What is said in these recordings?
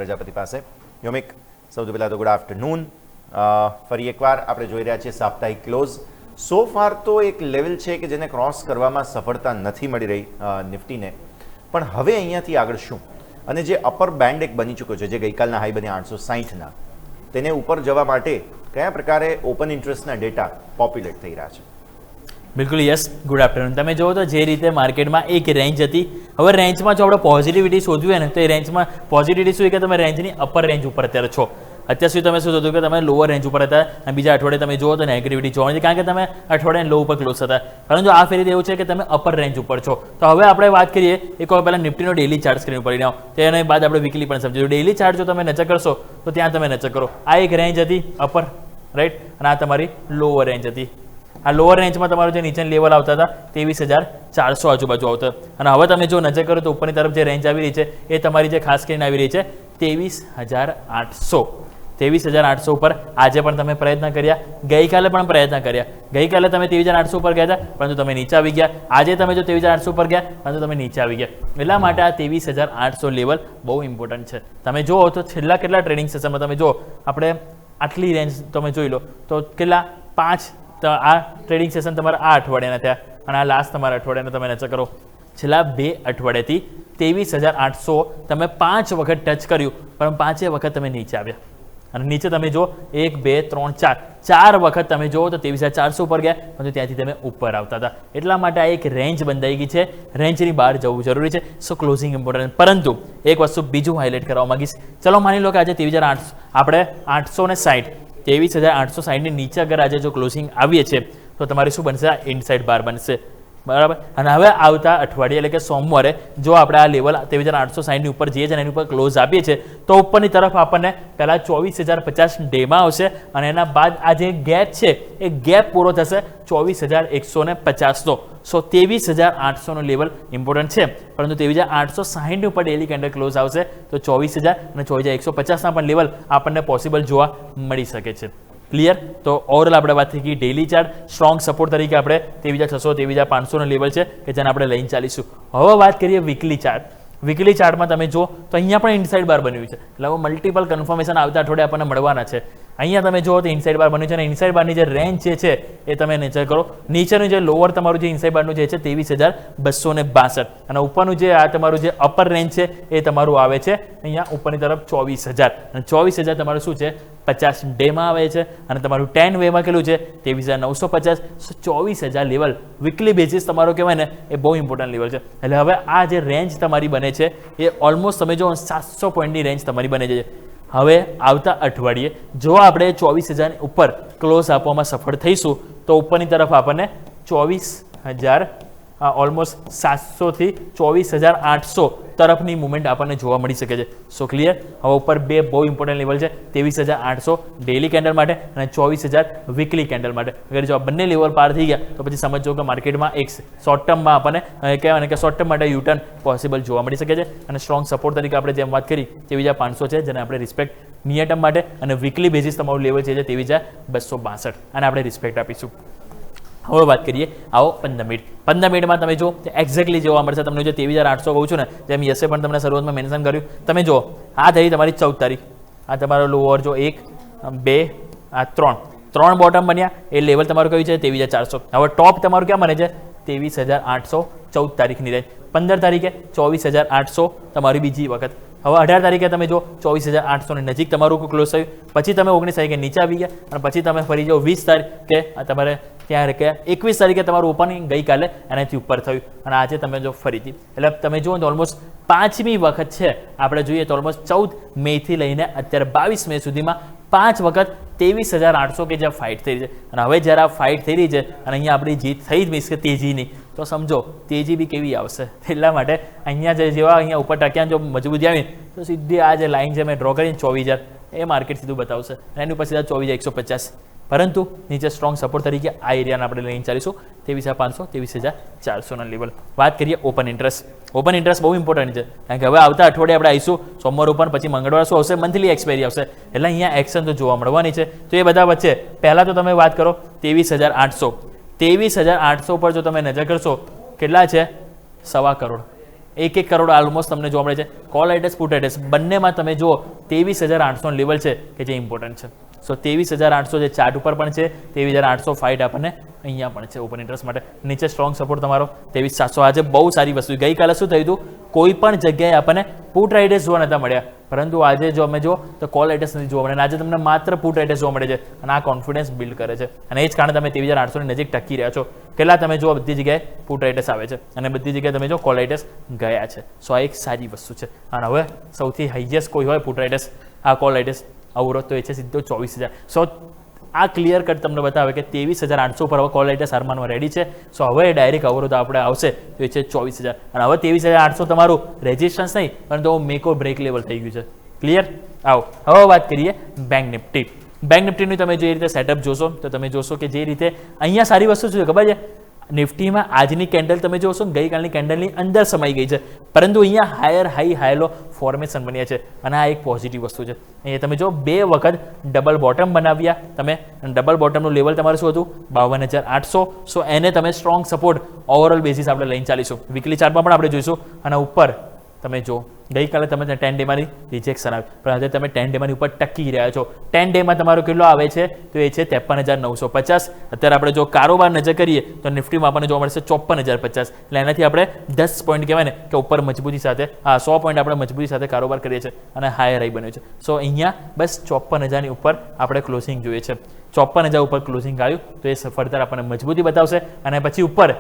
પ્રજાપતિ પાસે. યોમિક, સૌથી પહેલાં તો ગુડ આફ્ટરનૂન. ફરી એકવાર આપણે જોઈ રહ્યા છીએ સાપ્તાહિક ક્લોઝ. સો ફાર તો એક લેવલ છે કે જેને ક્રોસ કરવામાં સફળતા નથી મળી રહી નિફ્ટીને, પણ હવે અહીંયાથી આગળ શું? અને જે અપર બેન્ડ એક બની ચૂક્યો છે, જે ગઈકાલના હાઈ બન્યા 860ના, તેને ઉપર જવા માટે કયા પ્રકારે ઓપન ઇન્ટરેસ્ટના ડેટા પોપ્યુલેટ થઈ રહ્યા છે? બિલકુલ યસ, ગુડ આફ્ટરનૂન. તમે જુઓ તો જે રીતે માર્કેટમાં એક રેન્જ હતી, હવે રેન્જમાં જો આપણે પોઝિટિવિટી શોધવી હોય ને તો એ રેન્જમાં પોઝિટિવિટી શું કે તમે રેન્જની અપર રેન્જ ઉપર અત્યારે છો. અત્યાર સુધી તમે શું થતું કે તમે લોઅર રેન્જ ઉપર હતા અને બીજા અઠવાડિયે તમે જુઓ તો નેગેટિવિટી જોવાની છે, કારણ કે તમે અઠવાડિયે લો ઉપર ક્લોઝ હતા. પરંતુ આ ફેરી એવું છે કે તમે અપર રેન્જ ઉપર છો. તો હવે આપણે વાત કરીએ એક વાર પહેલાં નિફ્ટીનો ડેલી ચાર્ટ સ્ક્રીન ઉપર લઈને આવો, તેના બાદ આપણે વીકલી પણ સમજીશું. ડેલી ચાર્ટ જો તમે નજર કરશો તો ત્યાં તમે નજર કરો, આ એક રેન્જ હતી અપર, રાઈટ, અને આ તમારી લોઅર રેન્જ હતી. આ લોઅર રેન્જમાં તમારું જે નીચેનું લેવલ આવતા હતા 23,400 આજુબાજુ આવતા, અને હવે તમે જો નજર કરો તો ઉપરની તરફ જે રેન્જ આવી રહી છે એ તમારી જે ખાસ કરીને આવી રહી છે 23,800. 23,800 ઉપર આજે પણ તમે પ્રયત્ન કર્યા, ગઈકાલે પણ પ્રયત્ન કર્યા. ગઈકાલે તમે 23,800 ઉપર ગયા હતા પરંતુ તમે નીચે આવી ગયા. આજે તમે જો 23,800 ઉપર ગયા પરંતુ તમે નીચે આવી ગયા. એટલા માટે આ 23,800 લેવલ બહુ ઇમ્પોર્ટન્ટ છે. તમે જુઓ તો છેલ્લા કેટલા ટ્રેડિંગ સેશનમાં તમે જુઓ, આપણે આટલી રેન્જ તમે જોઈ લો તો કેટલા 5 આ ટ્રેડિંગ સેશન તમારા આ અઠવાડિયાના થયા, અને આ લાસ્ટ તમારા અઠવાડિયાના તમે નજર કરો, છેલ્લા 2 અઠવાડિયાથી 23,800 તમે 5 વખત ટચ કર્યું, પણ 5 વખત તમે નીચે આવ્યા. અને નીચે તમે જો 1 2 3 4 વખત તમે જુઓ તો 23,400 ઉપર ગયા, પરંતુ ત્યાંથી તમે ઉપર આવતા હતા. એટલા માટે આ એક રેન્જ બંધાઈ ગઈ છે, રેન્જની બહાર જવું જરૂરી છે. સો ક્લોઝિંગ ઇમ્પોર્ટન્ટ. પરંતુ એક વસ્તુ બીજું હાઇલાઇટ કરવા માંગીશ. ચલો માની લો કે આજે 23,800 આપણે 860 23,860 ની નીચે અગર આજે જો ક્લોઝિંગ આવીએ છીએ તો તમારે શું બનશે? આ ઇનસાઇડ બાર બનશે, બરાબર. અને હવે આવતા અઠવાડિયે એટલે કે સોમવારે જો આપણે આ લેવલ 23,860 ની ઉપર જઈએ છીએ અને એની ઉપર ક્લોઝ આપીએ છીએ તો ઉપરની તરફ આપણને પહેલાં 24,050 ડેમાં આવશે, અને એના બાદ આ જે ગેપ છે એ ગેપ પૂરો થશે 24,150નો. સો 23,800નો લેવલ ઇમ્પોર્ટન્ટ છે, પરંતુ 23,860 ઉપર ડેલી કેન્ડલ ક્લોઝ આવશે તો 24,000 અને 24,150ના પણ લેવલ આપણને પોસિબલ જોવા મળી શકે છે. ક્લિયર? તો ઓવરઓલ આપણે વાત થઈ ગઈ ડેલી ચાર્ટ સ્ટ્રોંગ સપોર્ટ તરીકે આપણે 23,600 23,500નો લેવલ છે કે જેને આપણે લઈને ચાલીશું. હવે વાત કરીએ વીકલી ચાર્ટ. વીકલી ચાર્ટમાં તમે જો તો અહીંયા પણ ઇનસાઇડ બાર બન્યું છે, એટલે હવે મલ્ટિપલ કન્ફર્મેશન આવતા અઠવાડિયે આપણને મળવાના છે. અહીંયા તમે જુઓ તો ઇનસાઇડ બાર બન્યું છે, અને ઇનસાઇડ બારની જે રેન્જ જે છે એ તમે નજર કરો. નીચેનું જે લોઅર તમારું જે ઇનસાઇડ બારનું જે છે 23,262, અને ઉપરનું જે આ તમારું જે અપર રેન્જ છે એ તમારું આવે છે અહીંયા ઉપરની તરફ 24,000, અને 24,000 તમારું શું છે 50 ડેમાં આવે છે, અને તમારું 10 વેમાં કેટલું છે 23,950. 24,000 લેવલ વીકલી બેઝિસ તમારો કહેવાય ને એ બહુ ઇમ્પોર્ટન્ટ લેવલ છે. એટલે હવે આ જે રેન્જ તમારી બને છે એ ઓલમોસ્ટ તમે જો 700 પોઈન્ટની રેન્જ તમારી બને છે. હવે આવતા અઠવાડિયે જો આપણે 24,000 ઉપર ક્લોઝ આપવામાં સફળ થઈશું તો ઉપરની તરફ આપણને 24,000 ઓલમોસ્ટ 700 થી 24,800 તરફની મુવમેન્ટ આપણને જોવા મળી શકે છે. સો ક્લિયર? હવે ઉપર બે બહુ ઇમ્પોર્ટન્ટ લેવલ છે, 23,800 ડેલી કેન્ડલ માટે અને 24,000 વીકલી કેન્ડલ માટે. અગર જો આ બંને લેવલ પાર થઈ ગયા તો પછી સમજો કે માર્કેટમાં એક શોર્ટ ટર્મમાં આપણને કહેવાય કે શોર્ટ ટર્મ માટે યુટર્ન પોસિબલ જોવા મળી શકે છે. અને સ્ટ્રોંગ સપોર્ટ તરીકે આપણે જેમ વાત કરી 23,500 છે, જેને આપણે રિસ્પેક્ટ નિયર ટર્મ માટે, અને વીકલી બેઝિસ તમારું લેવલ છે 23,262, અને આપણે રિસ્પેક્ટ આપીશું. હવે વાત કરીએ આવો 15 મિનિટ. 15 મિનિટમાં તમે જો એક્ઝેક્ટલી જોવા મળશે તમને જે 23,800 કહું છું ને, જેમ યસે પણ તમને શરૂઆતમાં મેન્શન કર્યું. તમે જો આ થઈ તમારી 14 તારીખ, આ તમારો લોઅર જો 1 2 આ 3 બોટમ બન્યા, એ લેવલ તમારું કયું છે 23,400. હવે ટોપ તમારું ક્યાં બને છે 23,800 14 તારીખની રેન્જ. 15 તારીખે 24,800 તમારી બીજી વખત. હવે 18 તારીખે તમે જો 24,800 ની નજીક તમારું ક્લોઝ થયું, પછી તમે 19 તારીખે નીચે આવી ગયા, અને પછી તમે ફરી જાઓ 20 તારીખે તમારે ત્યાં કે 21 તારીખે તમારું ઓપનિંગ ગઈકાલે એનાથી ઉપર થયું, અને આજે તમે જો ફરીથી, એટલે તમે જુઓ તો ઓલમોસ્ટ 5મી વખત છે. આપણે જોઈએ તો ઓલમોસ્ટ 14 મેથી લઈને અત્યારે 22 મે સુધીમાં 5 વખત 23,800 કે જ્યાં ફાઇટ થઈ રહી છે. અને હવે જ્યારે આ ફાઇટ થઈ રહી છે અને અહીંયા આપણી જીત થઈ જ મીન્સ કે તેજીની, તો સમજો તેજી બી કેવી આવશે. એટલા માટે અહીંયા જેવા અહીંયા ઉપર ટક્યા જો મજબૂતી આવી તો સીધી આ જે લાઇન છે મેં ડ્રો કરીને 24,000 એ માર્કેટ સીધું બતાવશે, અને એની ઉપર સીધા 24,150. પરંતુ નીચે સ્ટ્રોંગ સપોર્ટ તરીકે આ એરિયાને આપણે લઈને ચાલીશું 23,500 23,400ના લેવલ. વાત કરીએ ઓપન ઇન્ટરેસ્ટ. ઓપન ઇન્ટરેસ્ટ બહુ ઇમ્પોર્ટન્ટ છે, કારણ કે હવે આવતા અઠવાડિયે આપણે આવીશું સોમવાર ઉપર, પછી મંગળવાર શું આવશે મંથલી એક્સપાયરી આવશે, એટલે અહીંયા એક્શન તો જોવા મળવાની છે. તો એ બધા વચ્ચે પહેલાં તો તમે વાત કરો 23,800. 23,800 પર જો તમે નજર કરશો કેટલા છે 1.25 કરોડ, 1 કરોડ ઓલમોસ્ટ તમને જોવા મળે છે. કોલ એડ્રેસ પુટ એડ્રેસ બંનેમાં તમે જુઓ 23,800 લેવલ છે કે જે ઇમ્પોર્ટન્ટ છે. સો 23,800 જે ચાર્ટ ઉપર પણ છે, 23,800 ફાઇટ આપણને અહીંયા પણ છે ઓપન ઇન્ટરેસ્ટ માટે. નીચે સ્ટ્રોંગ સપોર્ટ તમારો 23,700. આજે બહુ સારી વસ્તુ. ગઈકાલે શું થયું હતું, કોઈ પણ જગ્યાએ આપણને પુટ રાઇડર્સ જોવા નતા મળ્યા, પરંતુ આજે જો અમે જો તો કોલ રાઇડર્સ નથી જોવા મળે, અને આજે તમને માત્ર પુટ રાઇડર્સ જોવા મળે છે, અને આ કોન્ફિડન્સ બિલ્ડ કરે છે, અને એ જ કારણે તમે 23,800 ની નજીક ટકી રહ્યા છો. કેટલા તમે જો બધી જગ્યાએ પુટ રાઇડર્સ આવે છે, અને બધી જગ્યાએ તમે જો કોલ રાઇડર્સ ગયા છે. સો આ એક સારી વસ્તુ છે. અને હવે સૌથી હાઈએસ્ટ કોઈ હોય પુટ રાઇડર્સ, આ કોલ રાઇડર્સ અવરોધ તો એ છે સીધો 24,000. સો આ ક્લિયર કટ તમને બતાવે કે 23,800 પર હવે કોલ રાઇડર્સ હાર માનવા રેડી છે. સો હવે ડાયરેક્ટ અવરોધ આપણે આવશે તો એ છે 24,000. અને હવે 23,800 તમારું રેઝિસ્ટન્સ નહીં, પરંતુ મેક ઓર બ્રેક લેવલ થઈ ગયું છે. ક્લિયર? આવો હવે વાત કરીએ બેંક નિફ્ટી. બેંક નિફ્ટીનું તમે જે રીતે સેટઅપ જોશો તો તમે જોશો કે જે રીતે અહીંયા સારી વસ્તુ શું છે ખબર છે, નિફ્ટીમાં આજની કેન્ડલ તમે જોશો ગઈકાલની કેન્ડલની અંદર સમાઈ ગઈ છે, પરંતુ અહીંયા હાયર હાઈ હાયલો ફોર્મેશન બન્યા છે, અને આ એક પોઝિટિવ વસ્તુ છે. અહીંયા તમે જો 2 વખત ડબલ બોટમ બનાવ્યા તમે, ડબલ બોટમનું લેવલ તમારું શું હતું 52,800. સો એને તમે સ્ટ્રોંગ સપોર્ટ ઓવરઓલ બેઝિસ આપણે લઈને ચાલીશું. વીકલી ચાર્ટમાં પણ આપણે જોઈશું. અને ઉપર તમે જો ગઈકાલે તમે 10 ડેમાંની રિજેક્શન આવી, પણ આજે તમે 10 ડેમાંની ઉપર ટકી રહ્યા છો. 10 ડેમાં તમારો કેટલો આવે છે તો એ છે 53,950. અત્યારે આપણે જો કારોબાર નજર કરીએ તો નિફ્ટીમાં આપણને જોવા મળશે 54,050. એટલે એનાથી આપણે 10 પોઈન્ટ કહેવાય ને કે ઉપર મજબૂતી સાથે 100 પોઈન્ટ આપણે મજબૂતી સાથે કારોબાર કરીએ છીએ, અને હાયર હાઈ બન્યો છે. સો અહીંયા બસ 54,000ની ઉપર આપણે ક્લોઝિંગ જોઈએ છે. 54,000 ઉપર ક્લોઝિંગ આવ્યું તો એ ફર્ધર આપણને મજબૂતી બતાવશે, અને પછી ઉપર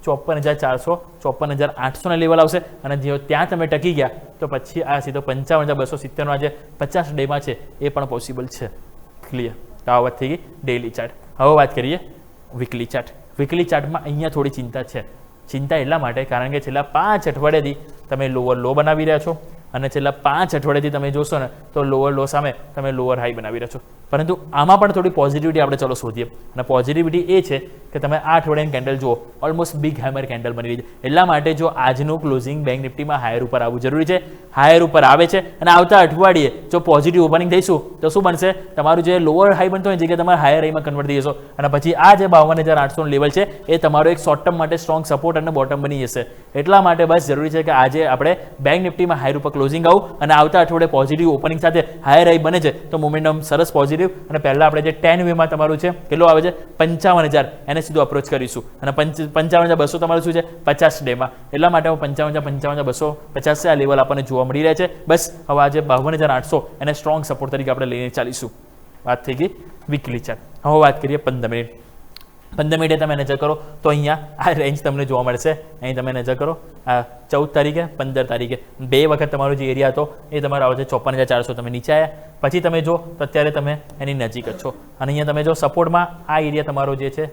54,400 54,800 લેવલ આવશે, અને જો ત્યાં તમે ટકી ગયા તો પછી આ સીધો 55,270 આજે 50 ડેમાં છે એ પણ પોસિબલ છે. ક્લિયર? તો આ વાત થઈ ગઈ ડેઇલી ચાર્ટ. હવે વાત કરીએ વીકલી ચાર્ટ. વીકલી ચાર્ટમાં અહીંયા થોડી ચિંતા છે. ચિંતા એટલા માટે કારણ કે છેલ્લા 5 અઠવાડિયાથી તમે લોઅર લો બનાવી રહ્યા છો, અને છેલ્લા 5 અઠવાડિયાથી તમે જોશો ને તો લોઅર લો સામે તમે લોઅર હાઈ બનાવી રહ્યા છો. પરંતુ આમાં પણ થોડી પોઝિટિવિટી આપણે ચલો શોધીએ, અને પોઝિટિવિટી એ છે કે તમે આ અઠવાડિયાની કેન્ડલ જુઓ, ઓલમોસ્ટ બિગ હેમર કેન્ડલ બની રહી છે. એટલા માટે જો આજનું ક્લોઝિંગ બેંક નિફ્ટીમાં હાયર ઉપર આવવું જરૂરી છે. હાયર ઉપર આવે છે, અને આવતા અઠવાડિયે જો પોઝિટિવ ઓપનિંગ થઈશું તો શું બનશે, તમારું જે લોઅર હાઈ બનતો હોય જગ્યાએ તમારે હાયર હાઈમાં કન્વર્ટ થઈ જશો, અને પછી આ જે 52,800 લેવલ છે એ તમારો એક શોર્ટ ટર્મ માટે સ્ટ્રોંગ સપોર્ટ અને બોટમ બની જશે. એટલા માટે બસ જરૂરી છે કે આજે આપણે બેંક નિફ્ટીમાં હાયર ઉપર ક્લોઝિંગ આવું, અને આવતા અઠવાડિયે પોઝિટિવ ઓપનિંગ સાથે હાયર હાઈ બને છે તો મોમેન્ટમ સરસ પોઝિટિવ. અને પહેલા આપણે જે 10 વેમાં તમારું છે કેટલો આવે છે 55,000, એને સીધું અપ્રોચ કરીશું, અને 55,200 તમારું શું છે 50 ડેમાં. એટલા માટે 55,250 છે આ લેવલ આપણને જોવા મળી રહ્યા છે. બસ હવે આજે 52,800 એને સ્ટ્રોંગ સપોર્ટ તરીકે આપણે લઈને ચાલીશું. વાત થઈ ગઈ વીકલી ચાર્ટ. હવે વાત કરીએ 15 મિનિટ. 15 મિનિટે તમે નજર કરો તો અહીંયા આ રેન્જ તમને જોવા મળશે. અહીં તમે નજર કરો આ 14 તારીખે 15 તારીખે 2 વખત તમારો જે એરિયા હતો એ તમારો આવે છે 54,400. તમે નીચે આવ્યા, પછી તમે જો તો અત્યારે તમે એની નજીક જ છો, અને અહીંયા તમે જો સપોર્ટમાં આ એરિયા તમારો જે છે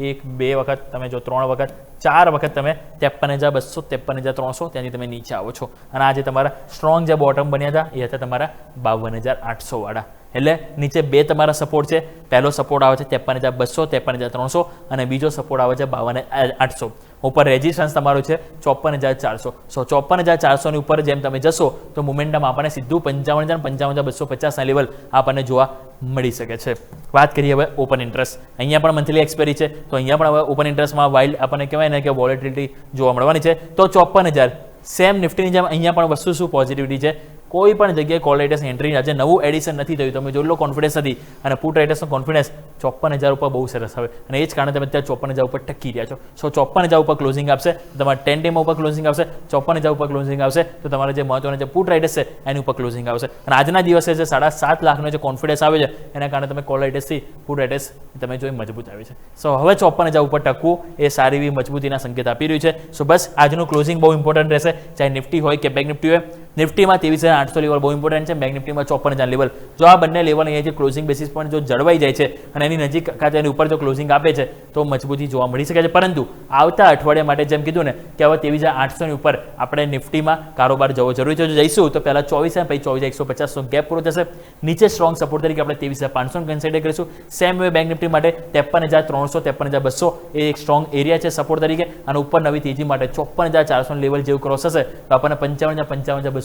1 2 વખત તમે જો 3 વખત 4 વખત તમે 53,200 53,300 ત્યાંથી તમે નીચે આવો છો, અને આ જે તમારા સ્ટ્રોંગ જે બોટમ બન્યા હતા એ હતા તમારા 52,800 વાળા. એટલે નીચે 2 તમારા સપોર્ટ છે. પહેલો સપોર્ટ આવે છે 53,200 53,300, અને બીજો સપોર્ટ આવે છે 52,800. ઉપર રેઝિસ્ટન્સ તમારું છે 54,400. સો 54,400 ની ઉપર જેમ તમે જશો તો મોમેન્ટમ આપણને સીધું 55,000 55,250 ના લેવલ આપણને જોવા મળી શકે છે. વાત કરીએ હવે ઓપન ઇન્ટરેસ્ટ. અહીંયા પણ મંથલી એક્સપાયરી છે, તો અહીંયા પણ હવે ઓપન ઇન્ટરેસ્ટમાં વાઇલ્ડ આપણને કહેવાય ને કે વોલેટિલિટી જોવા મળવાની છે. તો 54,000 સેમ નિફ્ટીની જેમ અહીંયા પણ વસ્તુ શું પોઝિટિવિટી છે, કોઈ પણ જગ્યાએ કોલ રાઇડર્સ એન્ટ્રી આજે નવું એડિશન નથી થયું, તમે જોઈ લો કોન્ફિડન્સ નથી, અને પુટ રાઇડર્સનો કોન્ફિડન્સ 54,000 ઉપર બહુ સરસ આવે, અને એ જ કારણે તમે અત્યારે 54,000 ઉપર ટકી રહ્યા છો. સો 54,000 ઉપર ક્લોઝિંગ આપશે તો તમારે 10 ડેમાં ઉપર ક્લોઝિંગ આવશે, 54,000 ઉપર ક્લોઝિંગ આવશે તો તમારે જે મહત્વના જે પુટ રાઇડર્સ છે એની ઉપર ક્લોઝિંગ આવશે. અને આજના દિવસે જે 7.5 લાખનો જે કોન્ફિડન્સ આવે છે એના કારણે તમે કોલ રાઇડર્સથી પુટ રાઇડર્સ તમે જોઈ મજબૂત આવે છે. સો હવે 54,000 ઉપર ટકવું એ સારી એવી મજબૂતીના સંકેત આપી રહ્યું છે. સો બસ આજનું ક્લોઝિંગ બહુ ઇમ્પોર્ટન્ટ રહેશે, ચાહે નિફ્ટી હોય કે બેંક નિફ્ટી હોય. નિફ્ટીમાં 23,800 લેવલ બહુ ઇમ્પોર્ટન્ટ છે, બેંક નિફ્ટીમાં 54,000 લેવલ. જો આ બંને લેવલ અહીંયા જે ક્લોઝિંગ બેસિસ પોઈન્ટ જો જળવાઈ જાય છે અને એની નજીક કાં એની ઉપર જો ક્લોઝિંગ આપે છે તો મજબૂતી જોવા મળી શકે છે. પરંતુ આવતા અઠવાડિયા માટે જેમ કીધું ને કે હવે 23,800 ની ઉપર આપણે નિફ્ટીમાં કારોબાર જવો જરૂરી છે. જો જઈશું તો પહેલા 24,000 પછી 24,150 ગેપ પૂરો થશે. નીચે સ્ટ્રોંગ સપોર્ટ તરીકે આપણે 23,500 કન્સિડર કરીશું. સેમ વે બેંક નિફ્ટી માટે 53,300 53,200 એ એક સ્ટ્રોંગ એરિયા છે સપોર્ટ તરીકે, અને ઉપર નવી તેજી માટે 54,400 લેવલ જેવું ક્રોસ હશે તો આપણને 55,250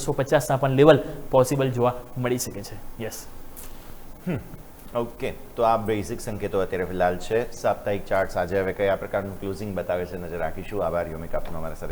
ના પણ લેવલ પોસિબલ જોવા મળી શકે છે. યસ. ઓકે, તો આ બેઝિક સંકેતો અત્યારે ફિલહાલ છે. સાપ્તાહિક ચાર્ટ્સ આજે હવે કયા પ્રકારનું ક્લોઝિંગ બતાવે છે નજર રાખીશું. આભાર યોમિક આપનો અમારા સાથે